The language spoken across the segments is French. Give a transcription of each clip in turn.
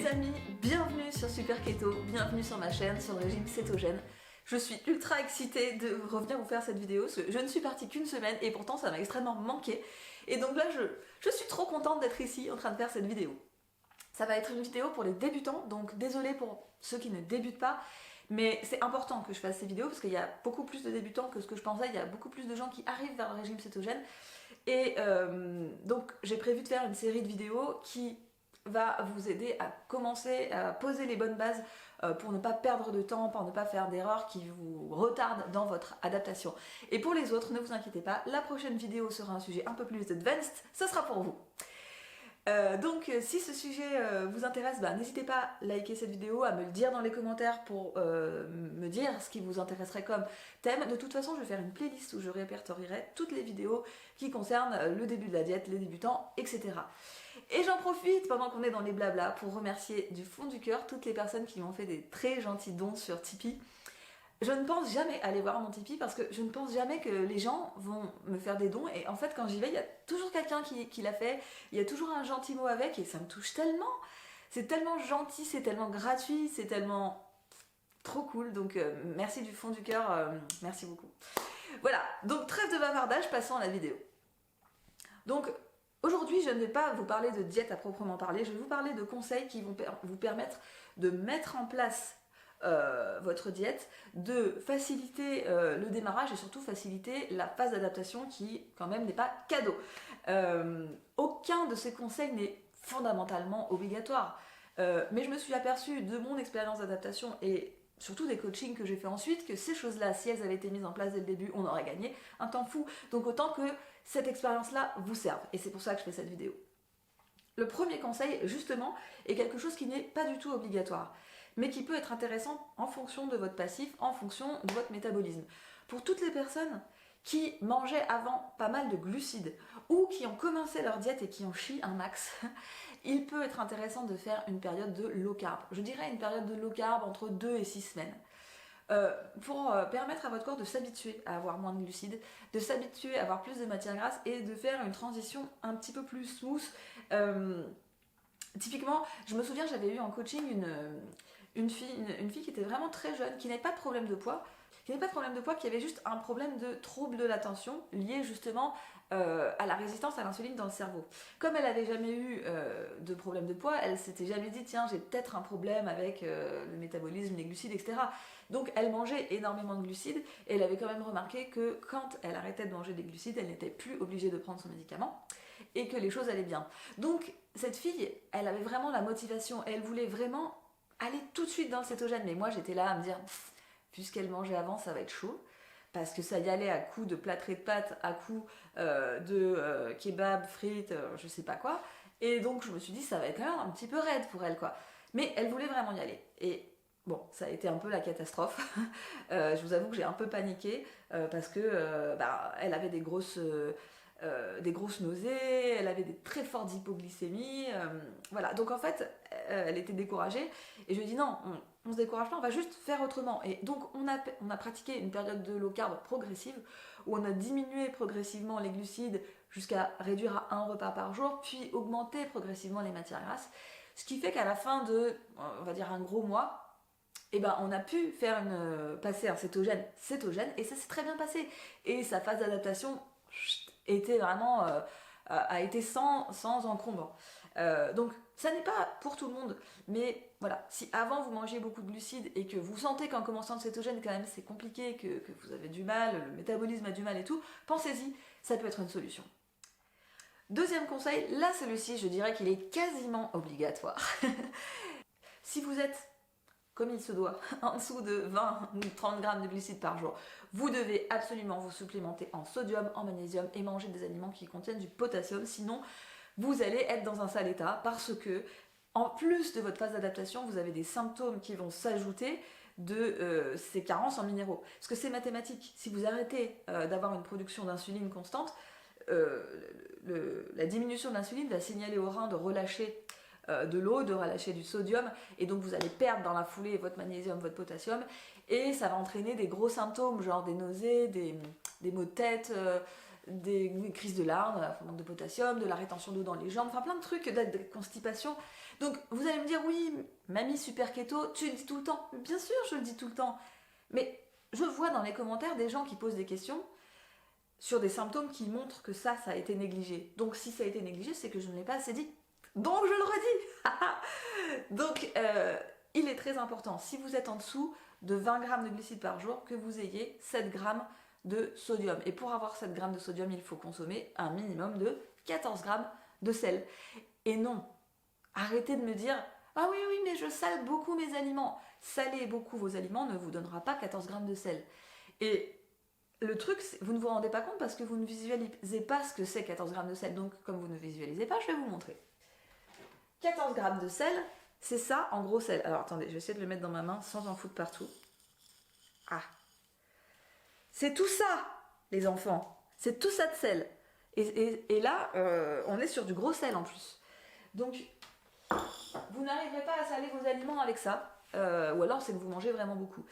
Les amis, bienvenue sur Super Keto, bienvenue sur ma chaîne, sur le régime cétogène. Je suis ultra excitée de revenir vous faire cette vidéo parce que je ne suis partie qu'une semaine et pourtant ça m'a extrêmement manqué. Et donc là je suis trop contente d'être ici en train de faire cette vidéo. Ça va être une vidéo pour les débutants, donc désolée pour ceux qui ne débutent pas, mais c'est important que je fasse ces vidéos parce qu'il y a beaucoup plus de débutants que ce que je pensais, il y a beaucoup plus de gens qui arrivent vers le régime cétogène. Et donc j'ai prévu de faire une série de vidéos qui va vous aider à commencer à poser les bonnes bases pour ne pas perdre de temps, pour ne pas faire d'erreurs qui vous retardent dans votre adaptation. Et pour les autres, ne vous inquiétez pas, la prochaine vidéo sera un sujet un peu plus advanced, ce sera pour vous. Donc si ce sujet vous intéresse, n'hésitez pas à liker cette vidéo, à me le dire dans les commentaires pour me dire ce qui vous intéresserait comme thème. De toute façon, je vais faire une playlist où je répertorierai toutes les vidéos qui concernent le début de la diète, les débutants, etc. Et j'en profite pendant qu'on est dans les blablas pour remercier du fond du cœur toutes les personnes qui m'ont fait des très gentils dons sur Tipeee. Je ne pense jamais aller voir mon Tipeee parce que je ne pense jamais que les gens vont me faire des dons et en fait quand j'y vais il y a toujours quelqu'un qui l'a fait, il y a toujours un gentil mot avec et ça me touche tellement, c'est tellement gentil, c'est tellement gratuit, c'est tellement trop cool, donc merci du fond du cœur, merci beaucoup. Voilà, donc trêve de bavardage, passons à la vidéo. Donc aujourd'hui je ne vais pas vous parler de diète à proprement parler, je vais vous parler de conseils qui vont vous permettre de mettre en place votre diète, de faciliter le démarrage et surtout faciliter la phase d'adaptation qui quand même n'est pas cadeau. Aucun de ces conseils n'est fondamentalement obligatoire, mais je me suis aperçue de mon expérience d'adaptation et surtout des coachings que j'ai fait ensuite que ces choses-là, si elles avaient été mises en place dès le début, on aurait gagné un temps fou. Donc autant que cette expérience-là vous serve et c'est pour ça que je fais cette vidéo. Le premier conseil, justement, est quelque chose qui n'est pas du tout obligatoire, mais qui peut être intéressant en fonction de votre passif, en fonction de votre métabolisme. Pour toutes les personnes qui mangeaient avant pas mal de glucides, ou qui ont commencé leur diète et qui en chient un max, il peut être intéressant de faire une période de low carb. Je dirais une période de low carb entre 2 et 6 semaines. Pour permettre à votre corps de s'habituer à avoir moins de glucides, de s'habituer à avoir plus de matières grasses et de faire une transition un petit peu plus smooth. Typiquement, je me souviens, j'avais eu en coaching une fille qui était vraiment très jeune, qui n'avait pas de problème de poids, qui avait juste un problème de trouble de l'attention lié justement à la résistance à l'insuline dans le cerveau. Comme elle n'avait jamais eu de problème de poids, elle s'était jamais dit tiens j'ai peut-être un problème avec le métabolisme, les glucides, etc. Donc elle mangeait énormément de glucides et elle avait quand même remarqué que quand elle arrêtait de manger des glucides, elle n'était plus obligée de prendre son médicament et que les choses allaient bien. Donc cette fille, elle avait vraiment la motivation et elle voulait vraiment aller tout de suite dans le cétogène. Mais moi j'étais là à me dire vu ce qu'elle mangeait avant, ça va être chaud. Parce que ça y allait à coups de plâtré de pâtes, à coups de kebab, frites, je sais pas quoi. Et donc je me suis dit, ça va être quand même un petit peu raide pour elle, quoi. Mais elle voulait vraiment y aller. Et bon, ça a été un peu la catastrophe. Je vous avoue que j'ai un peu paniqué parce que elle avait des grosses nausées, elle avait des très fortes hypoglycémies, voilà. Donc en fait, elle était découragée et je lui ai dit non, on se décourage pas, on va juste faire autrement. Et donc on a pratiqué une période de low carb progressive où on a diminué progressivement les glucides jusqu'à réduire à 1 repas par jour, puis augmenter progressivement les matières grasses, ce qui fait qu'à la fin de, on va dire un gros mois, on a pu faire passer un cétogène et ça s'est très bien passé. Et sa phase d'adaptation était vraiment a été sans encombre. Donc ça n'est pas pour tout le monde, mais voilà, si avant vous mangez beaucoup de glucides et que vous sentez qu'en commençant le cétogène quand même c'est compliqué, que vous avez du mal, le métabolisme a du mal et tout, pensez-y, ça peut être une solution. Deuxième conseil, là celui-ci je dirais qu'il est quasiment obligatoire. Si vous êtes comme il se doit, en dessous de 20 ou 30 grammes de glucides par jour, vous devez absolument vous supplémenter en sodium, en magnésium et manger des aliments qui contiennent du potassium, sinon vous allez être dans un sale état parce que en plus de votre phase d'adaptation, vous avez des symptômes qui vont s'ajouter de ces carences en minéraux. Parce que c'est mathématique, si vous arrêtez d'avoir une production d'insuline constante, la diminution de l'insuline va signaler au rein de relâcher de l'eau, de relâcher du sodium et donc vous allez perdre dans la foulée votre magnésium, votre potassium et ça va entraîner des gros symptômes genre des nausées, des maux de tête, des crises de larmes, manque de potassium, de la rétention d'eau dans les jambes, enfin plein de trucs, de constipation. Donc vous allez me dire, oui, mamie super keto, tu le dis tout le temps. Bien sûr, je le dis tout le temps. Mais je vois dans les commentaires des gens qui posent des questions sur des symptômes qui montrent que ça a été négligé. Donc si ça a été négligé, c'est que je ne l'ai pas assez dit. Donc je le redis. Donc il est très important, si vous êtes en dessous de 20 grammes de glucides par jour, que vous ayez 7 grammes de sodium. Et pour avoir 7 grammes de sodium, il faut consommer un minimum de 14 grammes de sel. Et non, arrêtez de me dire « Ah oui, oui, mais je sale beaucoup mes aliments ». Saler beaucoup vos aliments ne vous donnera pas 14 grammes de sel. Et le truc, vous ne vous rendez pas compte parce que vous ne visualisez pas ce que c'est 14 grammes de sel. Donc, comme vous ne visualisez pas, je vais vous montrer. 14 grammes de sel, c'est ça en gros sel. Alors, attendez, je vais essayer de le mettre dans ma main sans en foutre partout. Ah. C'est tout ça, les enfants. C'est tout ça de sel. Et là, on est sur du gros sel en plus. Donc, vous n'arriverez pas à saler vos aliments avec ça. Ou alors c'est que vous mangez vraiment beaucoup.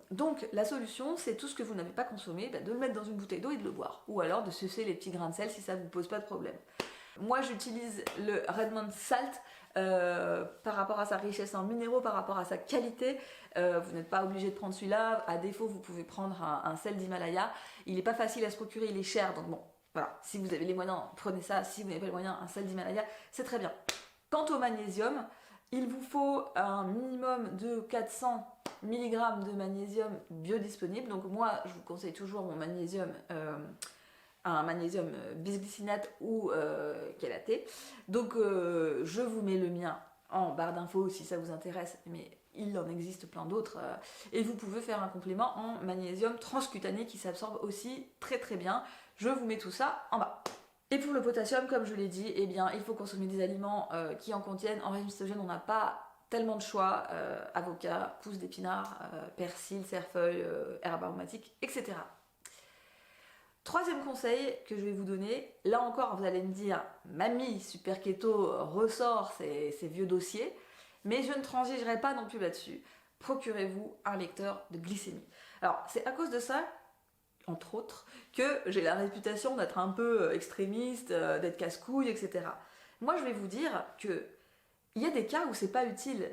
Donc la solution, c'est tout ce que vous n'avez pas consommé, de le mettre dans une bouteille d'eau et de le boire. Ou alors de sucer les petits grains de sel si ça ne vous pose pas de problème. Moi j'utilise le Redmond Salt par rapport à sa richesse en minéraux, par rapport à sa qualité. Vous n'êtes pas obligé de prendre celui-là. À défaut, vous pouvez prendre un sel d'Himalaya. Il n'est pas facile à se procurer, il est cher. Donc bon, voilà, si vous avez les moyens, prenez ça. Si vous n'avez pas les moyens, un sel d'Himalaya, c'est très bien. Quant au magnésium, il vous faut un minimum de 400 mg de magnésium biodisponible. Donc moi, je vous conseille toujours mon magnésium, un magnésium bisglycinate ou chélaté. Donc je vous mets le mien en barre d'infos si ça vous intéresse, mais il en existe plein d'autres. Et vous pouvez faire un complément en magnésium transcutané qui s'absorbe aussi très très bien. Je vous mets tout ça en bas. Et pour le potassium, comme je l'ai dit, eh bien, il faut consommer des aliments qui en contiennent. En régime cétogène, on n'a pas tellement de choix. Avocat, pousses d'épinards, persil, cerfeuil, herbes aromatiques, etc. Troisième conseil que je vais vous donner, là encore vous allez me dire, mamie, super keto ressort ces vieux dossiers, mais je ne transigerai pas non plus là-dessus. Procurez-vous un lecteur de glycémie. Alors c'est à cause de ça, entre autres, que j'ai la réputation d'être un peu extrémiste, d'être casse-couille, etc. Moi je vais vous dire que il y a des cas où c'est pas utile,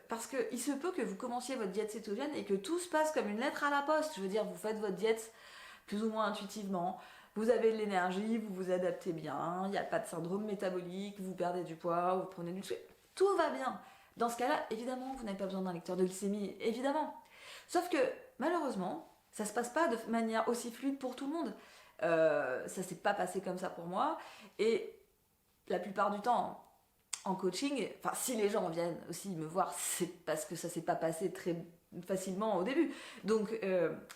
parce qu'il se peut que vous commenciez votre diète cétogène et que tout se passe comme une lettre à la poste. Je veux dire, vous faites votre diète plus ou moins intuitivement, vous avez de l'énergie, vous vous adaptez bien, il n'y a pas de syndrome métabolique, vous perdez du poids, vous prenez du sucre, tout va bien. Dans ce cas-là, évidemment, vous n'avez pas besoin d'un lecteur de glycémie, évidemment. Sauf que, malheureusement, ça se passe pas de manière aussi fluide pour tout le monde. Ça s'est pas passé comme ça pour moi, et la plupart du temps, en coaching, enfin si les gens viennent aussi me voir, c'est parce que ça s'est pas passé très facilement au début. Donc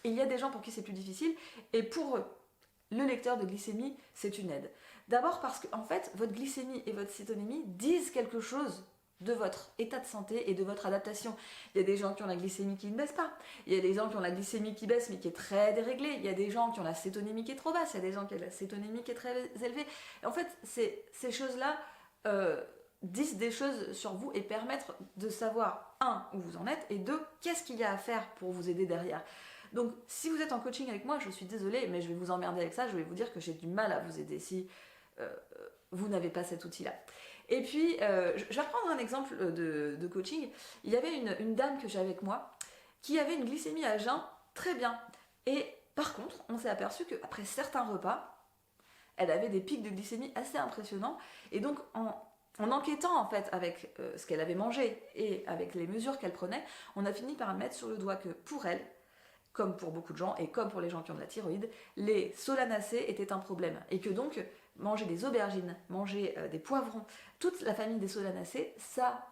il y a des gens pour qui c'est plus difficile, et pour eux, le lecteur de glycémie, c'est une aide. D'abord parce que en fait, votre glycémie et votre cétonémie disent quelque chose de votre état de santé et de votre adaptation. Il y a des gens qui ont la glycémie qui ne baisse pas, il y a des gens qui ont la glycémie qui baisse mais qui est très déréglée, il y a des gens qui ont la cétonémie qui est trop basse, il y a des gens qui ont la cétonémie qui est très élevée. Et en fait, ces choses-là disent des choses sur vous et permettre de savoir, un, où vous en êtes, et deux, qu'est-ce qu'il y a à faire pour vous aider derrière. Donc si vous êtes en coaching avec moi, je suis désolée, mais je vais vous emmerder avec ça, je vais vous dire que j'ai du mal à vous aider si vous n'avez pas cet outil-là. Et puis, je vais reprendre un exemple de coaching. Il y avait une dame que j'ai avec moi qui avait une glycémie à jeun très bien. Et par contre, on s'est aperçu qu'après certains repas, elle avait des pics de glycémie assez impressionnants. Et donc, en enquêtant en fait avec ce qu'elle avait mangé et avec les mesures qu'elle prenait, on a fini par mettre sur le doigt que pour elle, comme pour beaucoup de gens et comme pour les gens qui ont de la thyroïde, les solanacées étaient un problème. Et que donc, manger des aubergines, manger des poivrons, toute la famille des solanacées, ça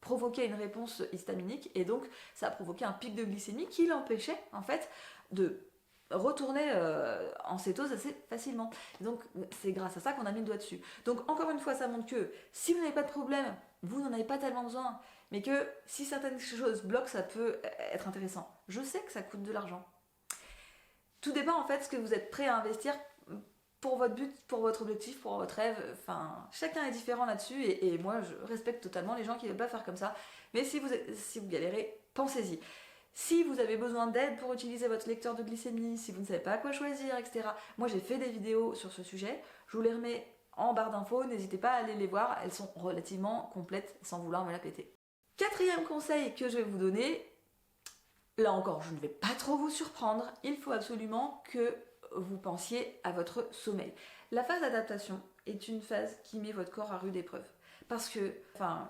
provoquait une réponse histaminique et donc ça a provoqué un pic de glycémie qui l'empêchait en fait de retourner en cétose assez facilement. Et donc c'est grâce à ça qu'on a mis le doigt dessus. Donc encore une fois, ça montre que si vous n'avez pas de problème, vous n'en avez pas tellement besoin, mais que si certaines choses bloquent, ça peut être intéressant. Je sais que ça coûte de l'argent. Tout dépend en fait de ce que vous êtes prêt à investir pour votre but, pour votre objectif, pour votre rêve. Enfin, chacun est différent là-dessus et moi je respecte totalement les gens qui ne veulent pas faire comme ça. Mais si vous galérez, pensez-y. Si vous avez besoin d'aide pour utiliser votre lecteur de glycémie, si vous ne savez pas quoi choisir, etc. Moi j'ai fait des vidéos sur ce sujet, je vous les remets en barre d'infos, n'hésitez pas à aller les voir, elles sont relativement complètes sans vouloir me la péter. Quatrième conseil que je vais vous donner, là encore je ne vais pas trop vous surprendre, il faut absolument que vous pensiez à votre sommeil. La phase d'adaptation est une phase qui met votre corps à rude épreuve. Parce que,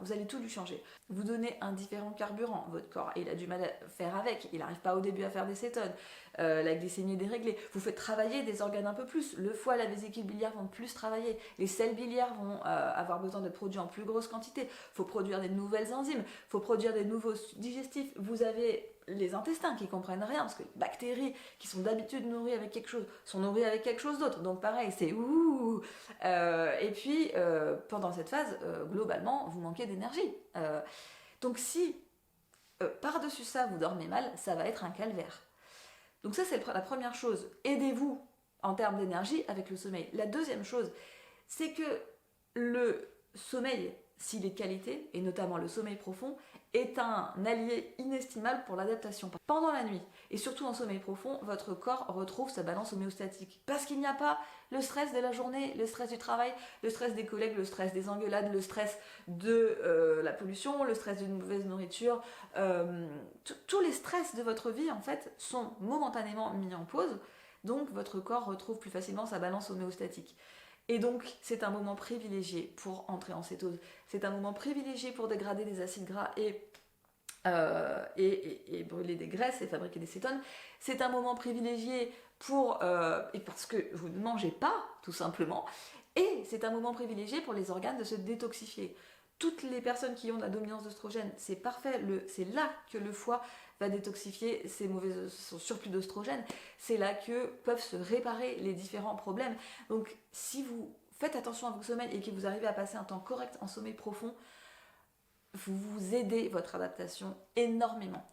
vous allez tout lui changer. Vous donnez un différent carburant, votre corps, et il a du mal à faire avec. Il n'arrive pas au début à faire des cétones. La glycémie est déréglée. Vous faites travailler des organes un peu plus. Le foie, la vésicule biliaire vont plus travailler. Les sels biliaires vont avoir besoin d'être produits en plus grosse quantité. Il faut produire des nouvelles enzymes. Il faut produire des nouveaux digestifs. Vous avez les intestins qui comprennent rien, parce que les bactéries qui sont d'habitude nourries avec quelque chose sont nourries avec quelque chose d'autre. Donc pareil, c'est ouh. Et puis pendant cette phase, globalement, vous manquez d'énergie. Donc si par-dessus ça vous dormez mal, ça va être un calvaire. Donc ça c'est la première chose. Aidez-vous en termes d'énergie avec le sommeil. La deuxième chose, c'est que le sommeil, s'il est de qualité, et notamment le sommeil profond, est un allié inestimable pour l'adaptation. Pendant la nuit, et surtout en sommeil profond, votre corps retrouve sa balance homéostatique. Parce qu'il n'y a pas le stress de la journée, le stress du travail, le stress des collègues, le stress des engueulades, le stress de la pollution, le stress d'une mauvaise nourriture. Tous les stress de votre vie, en fait, sont momentanément mis en pause. Donc votre corps retrouve plus facilement sa balance homéostatique. Et donc, c'est un moment privilégié pour entrer en cétose. C'est un moment privilégié pour dégrader des acides gras et brûler des graisses et fabriquer des cétones. C'est un moment privilégié et parce que vous ne mangez pas, tout simplement. Et c'est un moment privilégié pour les organes de se détoxifier. Toutes les personnes qui ont de la dominance d'œstrogène, c'est parfait. C'est là que le foie va détoxifier son surplus d'œstrogène. C'est là que peuvent se réparer les différents problèmes. Donc, si vous faites attention à votre sommeil et que vous arrivez à passer un temps correct en sommeil profond, vous aidez votre adaptation énormément.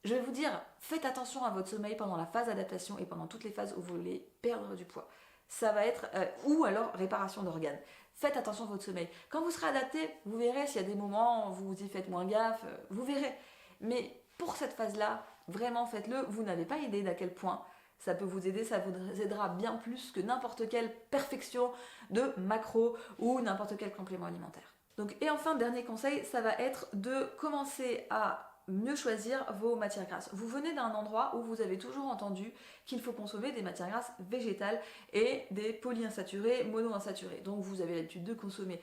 Je vais vous dire, faites attention à votre sommeil pendant la phase d'adaptation et pendant toutes les phases où vous voulez perdre du poids. Ça va être, ou alors réparation d'organes. Faites attention à votre sommeil. Quand vous serez adapté, vous verrez s'il y a des moments où vous y faites moins gaffe, vous verrez. Mais pour cette phase-là, vraiment faites-le. Vous n'avez pas idée d'à quel point ça peut vous aider. Ça vous aidera bien plus que n'importe quelle perfection de macro ou n'importe quel complément alimentaire. Donc, et enfin, dernier conseil, ça va être de commencer à mieux choisir vos matières grasses. Vous venez d'un endroit où vous avez toujours entendu qu'il faut consommer des matières grasses végétales et des polyinsaturés, monoinsaturés. Donc vous avez l'habitude de consommer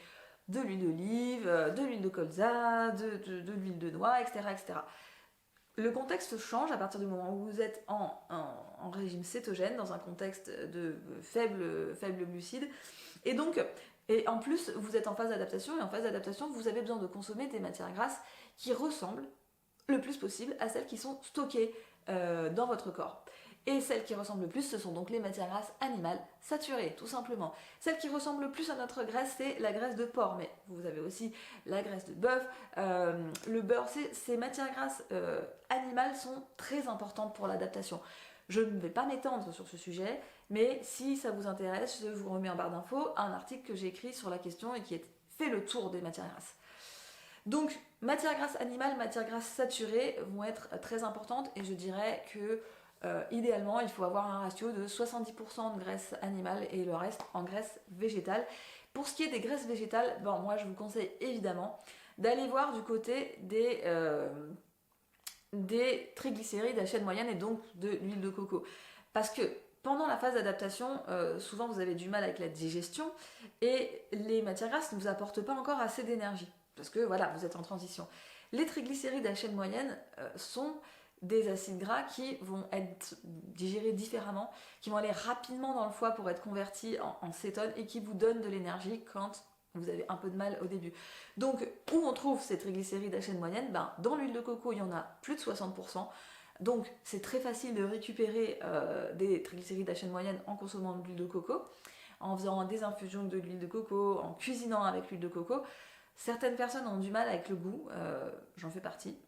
de l'huile d'olive, de l'huile de colza, de l'huile de noix, etc., etc. Le contexte change à partir du moment où vous êtes en régime cétogène, dans un contexte de faible glucides. Et en plus, vous êtes en phase d'adaptation, et en phase d'adaptation, vous avez besoin de consommer des matières grasses qui ressemblent le plus possible à celles qui sont stockées dans votre corps. Et celles qui ressemblent le plus, ce sont donc les matières grasses animales saturées, tout simplement. Celle qui ressemble le plus à notre graisse, c'est la graisse de porc, mais vous avez aussi la graisse de bœuf, le beurre. Ces matières grasses animales sont très importantes pour l'adaptation. Je ne vais pas m'étendre sur ce sujet, mais si ça vous intéresse, je vous remets en barre d'infos un article que j'ai écrit sur la question et qui a fait le tour des matières grasses. Donc, matières grasses animales, matières grasses saturées vont être très importantes, et je dirais que idéalement, il faut avoir un ratio de 70% de graisse animale et le reste en graisse végétale. Pour ce qui est des graisses végétales, moi je vous conseille évidemment d'aller voir du côté des triglycérides à chaîne moyenne et donc de l'huile de coco. Parce que pendant la phase d'adaptation, souvent vous avez du mal avec la digestion et les matières grasses ne vous apportent pas encore assez d'énergie. Parce que voilà, vous êtes en transition. Les triglycérides à chaîne moyenne sont des acides gras qui vont être digérés différemment, qui vont aller rapidement dans le foie pour être convertis en cétones et qui vous donnent de l'énergie quand vous avez un peu de mal au début. Donc, où on trouve ces triglycérides à chaîne moyenne ? Dans l'huile de coco, il y en a plus de 60%. Donc, c'est très facile de récupérer des triglycérides à chaîne moyenne en consommant de l'huile de coco, en faisant des infusions de l'huile de coco, en cuisinant avec l'huile de coco. Certaines personnes ont du mal avec le goût, j'en fais partie.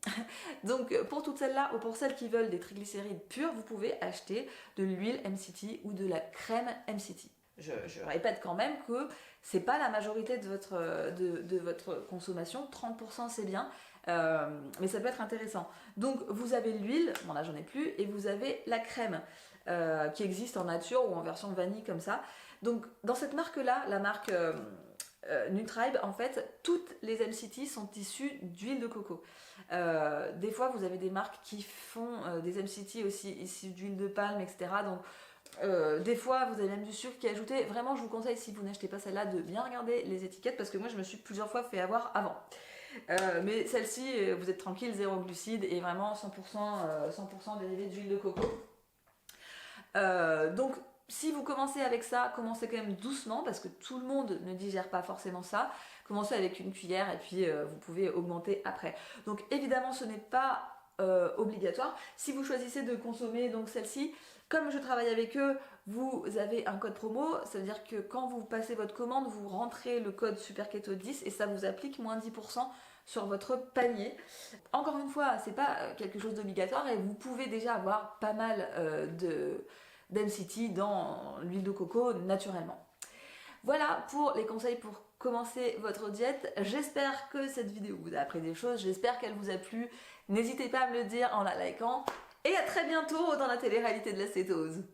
Donc pour toutes celles-là, ou pour celles qui veulent des triglycérides purs, vous pouvez acheter de l'huile MCT ou de la crème MCT. je répète quand même que c'est pas la majorité de votre consommation, 30% c'est bien, mais ça peut être intéressant. Donc vous avez l'huile, bon là j'en ai plus, et vous avez la crème qui existe en nature ou en version vanille comme ça. Donc dans cette marque là, la marque Nutribe, en fait toutes les MCT sont issues d'huile de coco. Des fois vous avez des marques qui font des MCT aussi issues d'huile de palme, etc. Donc des fois vous avez même du sucre qui est ajouté. Vraiment je vous conseille, si vous n'achetez pas celle-là, de bien regarder les étiquettes, parce que moi je me suis plusieurs fois fait avoir avant. Mais celle-ci, vous êtes tranquille, zéro glucides et vraiment 100% dérivé d'huile de coco. Donc si vous commencez avec ça, commencez quand même doucement, parce que tout le monde ne digère pas forcément ça. Commencez avec une cuillère et puis vous pouvez augmenter après. Donc évidemment ce n'est pas obligatoire. Si vous choisissez de consommer donc celle-ci, comme je travaille avec eux, vous avez un code promo, ça veut dire que quand vous passez votre commande, vous rentrez le code SuperKeto10 et ça vous applique moins 10% sur votre panier. Encore une fois, c'est pas quelque chose d'obligatoire et vous pouvez déjà avoir pas mal d'MCT dans l'huile de coco naturellement. Voilà pour les conseils pour commencer votre diète. J'espère que cette vidéo vous a appris des choses, j'espère qu'elle vous a plu. N'hésitez pas à me le dire en la likant. Et à très bientôt dans la télé-réalité de la cétose.